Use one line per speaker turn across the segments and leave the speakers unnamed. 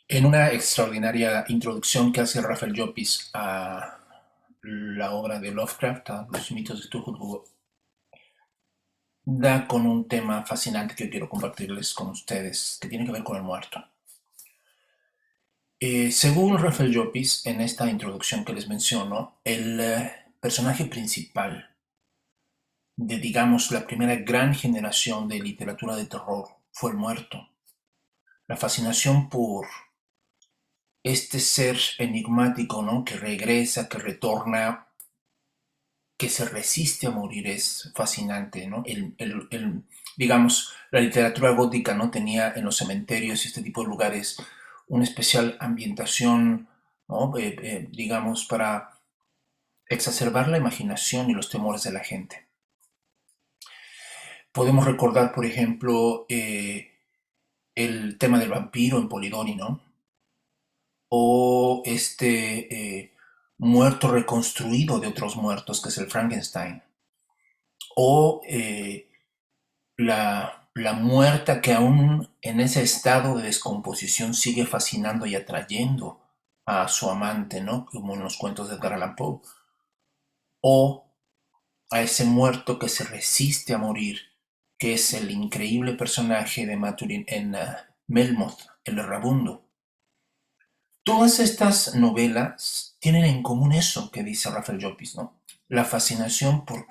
En una extraordinaria introducción que hace Rafael Llopis a la obra de Lovecraft, a los mitos de Cthulhu, da con un tema fascinante que quiero compartirles con ustedes, que tiene que ver con el muerto. Según Rafael Llopis, en esta introducción que les menciono, el personaje principal de, digamos, la primera gran generación de literatura de terror fue el muerto. La fascinación por este ser enigmático, ¿no? Que regresa, que retorna, que se resiste a morir es fascinante, ¿no? Digamos, la literatura gótica, ¿no? Tenía en los cementerios y este tipo de lugares una especial ambientación, ¿no? Digamos, para exacerbar la imaginación y los temores de la gente. Podemos recordar, por ejemplo, el tema del vampiro en Polidori, ¿no? O muerto reconstruido de otros muertos, que es el Frankenstein. O la muerta que aún en ese estado de descomposición sigue fascinando y atrayendo a su amante, ¿no? Como en los cuentos de Edgar Allan Poe. O a ese muerto que se resiste a morir, que es el increíble personaje de Maturin en Melmoth, el errabundo. Todas estas novelas tienen en común eso que dice Rafael Llopis, ¿no? La fascinación por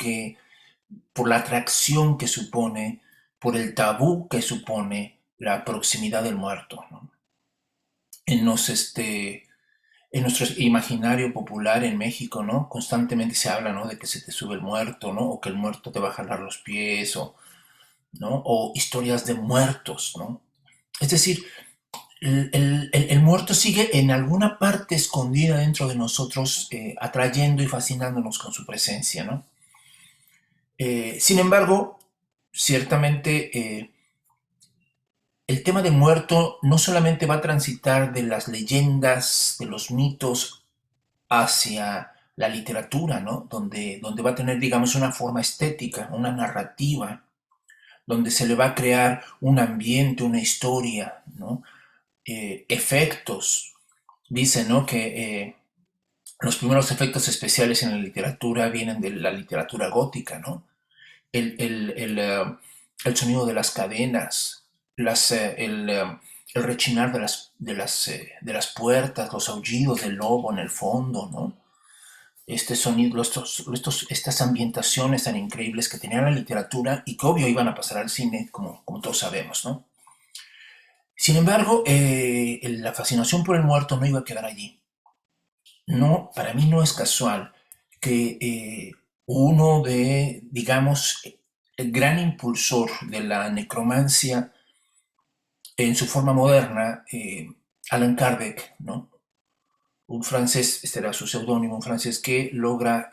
la atracción que supone, por el tabú que supone la proximidad del muerto, ¿no? En, los, en nuestro imaginario popular en México, ¿no? Constantemente se habla, ¿no? De que se te sube el muerto, ¿no? O que el muerto te va a jalar los pies, ¿no? O historias de muertos, ¿no? Es decir, el muerto sigue en alguna parte escondida dentro de nosotros, atrayendo y fascinándonos con su presencia, ¿no? Sin embargo, ciertamente el tema del muerto no solamente va a transitar de las leyendas, de los mitos, hacia la literatura, ¿no? Donde va a tener, digamos, una forma estética, una narrativa, donde se le va a crear un ambiente, una historia, ¿no? Efectos. Dice, ¿no? Que los primeros efectos especiales en la literatura vienen de la literatura gótica, ¿no? El, el, el, uh, el sonido de las cadenas, el rechinar de las puertas, los aullidos del lobo en el fondo, ¿no? Este sonido, estas ambientaciones tan increíbles que tenía la literatura y que obvio iban a pasar al cine, como todos sabemos, ¿no? Sin embargo, la fascinación por el muerto no iba a quedar allí. No, para mí no es casual que uno de, digamos, el gran impulsor de la necromancia en su forma moderna, Allan Kardec, ¿no? Un francés, este era su seudónimo, un francés que logra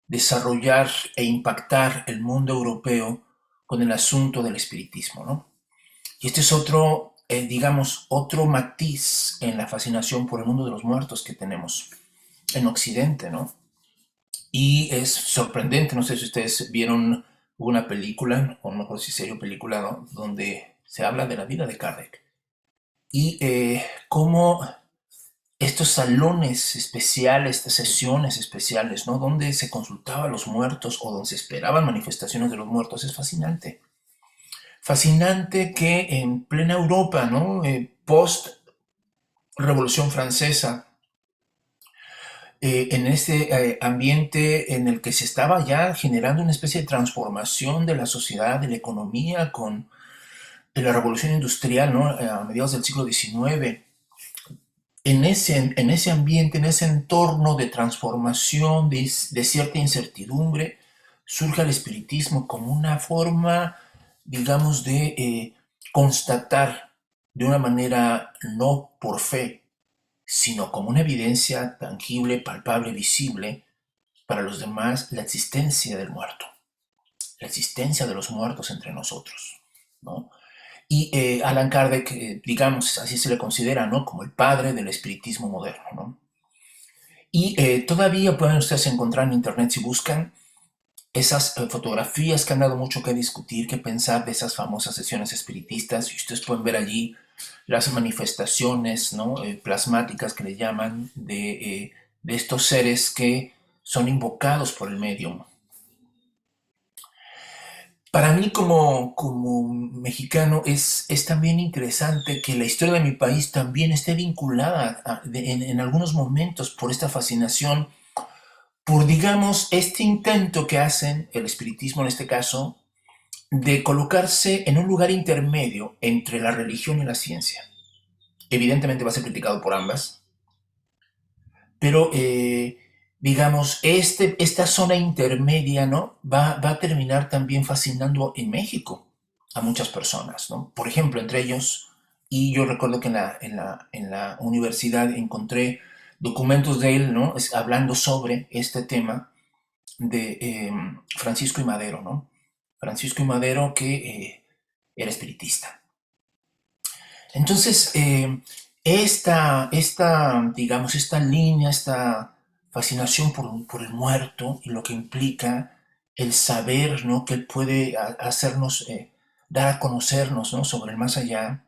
desarrollar e impactar el mundo europeo con el asunto del espiritismo, ¿no? Y este es otro, digamos, otro matiz en la fascinación por el mundo de los muertos que tenemos en Occidente, ¿no? Y es sorprendente, no sé si ustedes vieron una película, o no sé si serie o película, ¿no? Donde se habla de la vida de Kardec. Y cómo estos salones especiales, estas sesiones especiales, ¿no? Donde se consultaba a los muertos o donde se esperaban manifestaciones de los muertos, es fascinante. Fascinante que en plena Europa, ¿no? Post Revolución Francesa, en este ambiente en el que se estaba ya generando una especie de transformación de la sociedad, de la economía, con la revolución industrial, ¿no? A mediados del siglo XIX. En ese ambiente, en ese entorno de transformación, de cierta incertidumbre, surge el espiritismo como una forma, digamos, de constatar de una manera no por fe, sino como una evidencia tangible, palpable, visible para los demás la existencia del muerto, la existencia de los muertos entre nosotros, ¿no? Y Alan Kardec, digamos, así se le considera, ¿no? Como el padre del espiritismo moderno, ¿no? Y todavía pueden ustedes encontrar en internet si buscan esas fotografías que han dado mucho que discutir, que pensar de esas famosas sesiones espiritistas, y ustedes pueden ver allí las manifestaciones, ¿no? Plasmáticas que le llaman de estos seres que son invocados por el medium. Para mí como mexicano es también interesante que la historia de mi país también esté vinculada en algunos momentos por esta fascinación, por digamos este intento que hacen el espiritismo en este caso, de colocarse en un lugar intermedio entre la religión y la ciencia. Evidentemente va a ser criticado por ambas, pero digamos, esta zona intermedia, ¿no? Va a terminar también fascinando en México a muchas personas, ¿no? Por ejemplo, entre ellos, y yo recuerdo que en la universidad encontré documentos de él, ¿no? Hablando sobre este tema de Francisco y Madero, ¿no? Francisco y Madero que era espiritista. Entonces, digamos, esta línea, esta fascinación por el muerto y lo que implica el saber, ¿no? Que él puede hacernos, dar a conocernos, ¿no? Sobre el más allá,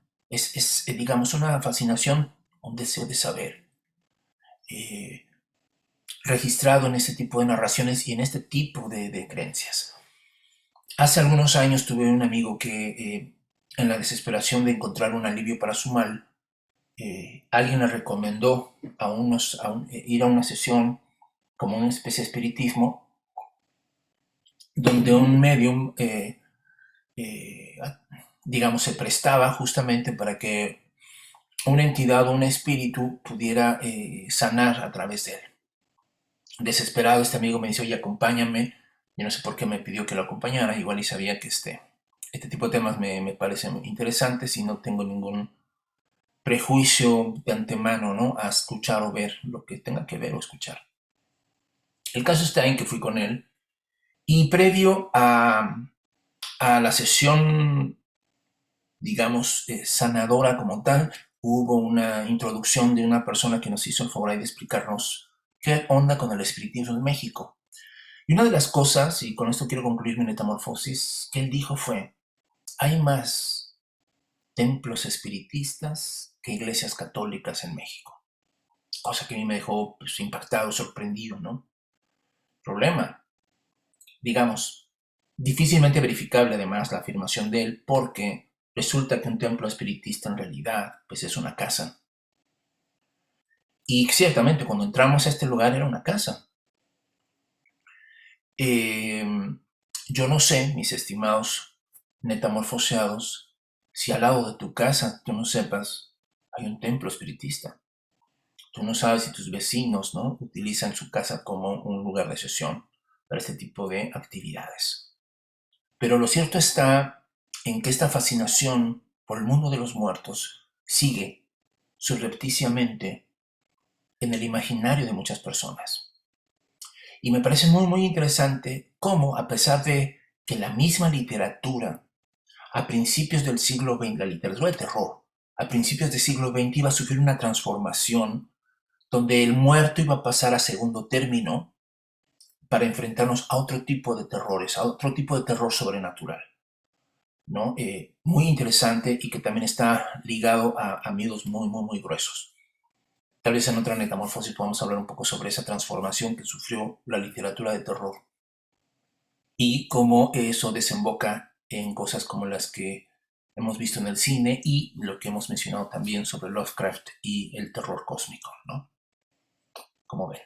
digamos, una fascinación, un deseo de saber, eh, registrado en este tipo de narraciones y en este tipo de creencias. Hace algunos años tuve un amigo que, en la desesperación de encontrar un alivio para su mal, alguien le recomendó ir a una sesión como una especie de espiritismo, donde un medium, eh, digamos, se prestaba justamente para que una entidad o un espíritu pudiera sanar a través de él. Desesperado, este amigo me dice, oye, acompáñame. Yo no sé por qué me pidió que lo acompañara, igual y sabía que este tipo de temas me parecen interesantes y no tengo ningún prejuicio de antemano, ¿no? A escuchar o ver lo que tenga que ver o escuchar. El caso está en que fui con él y previo a la sesión, digamos, sanadora como tal, hubo una introducción de una persona que nos hizo el favor de explicarnos qué onda con el espiritismo en México. Y una de las cosas, y con esto quiero concluir mi metamorfosis, que él dijo fue, hay más templos espiritistas que iglesias católicas en México. Cosa que a mí me dejó pues, impactado, sorprendido, ¿no? Problema, digamos, difícilmente verificable además la afirmación de él porque resulta que un templo espiritista en realidad pues es una casa. Y ciertamente cuando entramos a este lugar era una casa. Eh, yo no sé, mis estimados metamorfoseados, si al lado de tu casa tú no sepas, hay un templo espiritista. Tú no sabes si tus vecinos, ¿no? Utilizan su casa como un lugar de sesión para este tipo de actividades. Pero lo cierto está en que esta fascinación por el mundo de los muertos sigue surrepticiamente en el imaginario de muchas personas. Y me parece muy, muy interesante cómo, a pesar de que la misma literatura, a principios del siglo XX, la literatura de terror, a principios del siglo XX iba a sufrir una transformación donde el muerto iba a pasar a segundo término para enfrentarnos a otro tipo de terrores, a otro tipo de terror sobrenatural, ¿no? Muy interesante y que también está ligado a miedos muy, muy, muy gruesos. Tal vez en otra metamorfosis podamos hablar un poco sobre esa transformación que sufrió la literatura de terror y cómo eso desemboca en cosas como las que hemos visto en el cine y lo que hemos mencionado también sobre Lovecraft y el terror cósmico, ¿no? Como ven.